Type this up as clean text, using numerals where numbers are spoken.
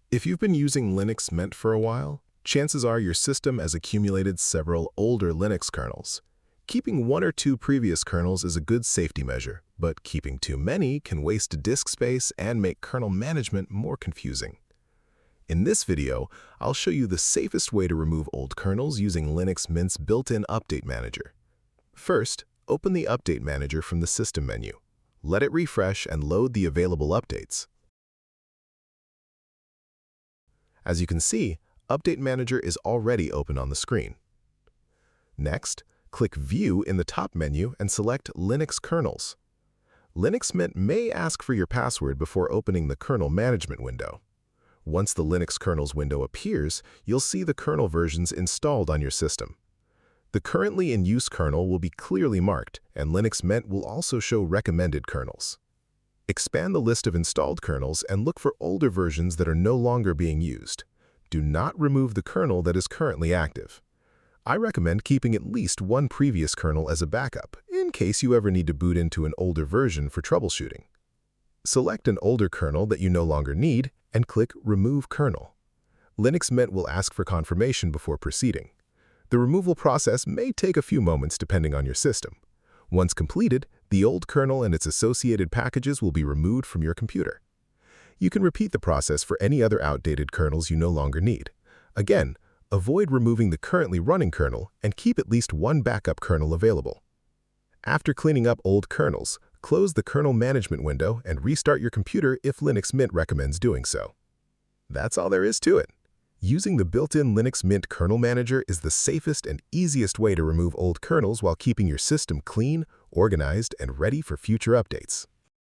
If you've been using Linux Mint for a while, chances are your system has accumulated several older Linux kernels. Keeping one or two previous kernels is a good safety measure, but keeping too many can waste disk space and make kernel management more confusing. In this video, I'll show you the safest way to remove old kernels using Linux Mint's built-in Update Manager. First, open the Update Manager from the System menu. Let it refresh and load the available updates. As you can see, Update Manager is already open on the screen. Next, click View in the top menu and select Linux Kernels. Linux Mint may ask for your password before opening the kernel management window. Once the Linux kernels window appears, you'll see the kernel versions installed on your system. The currently in use kernel will be clearly marked, and Linux Mint will also show recommended kernels. Expand the list of installed kernels and look for older versions that are no longer being used. Do not remove the kernel that is currently active. I recommend keeping at least one previous kernel as a backup, in case you ever need to boot into an older version for troubleshooting. Select an older kernel that you no longer need and click Remove Kernel. Linux Mint will ask for confirmation before proceeding. The removal process may take a few moments depending on your system. Once completed, the old kernel and its associated packages will be removed from your computer. You can repeat the process for any other outdated kernels you no longer need. Again, avoid removing the currently running kernel and keep at least one backup kernel available. After cleaning up old kernels, close the kernel management window and restart your computer if Linux Mint recommends doing so. That's all there is to it. Using the built-in Linux Mint Kernel Manager is the safest and easiest way to remove old kernels while keeping your system clean, organized, and ready for future updates.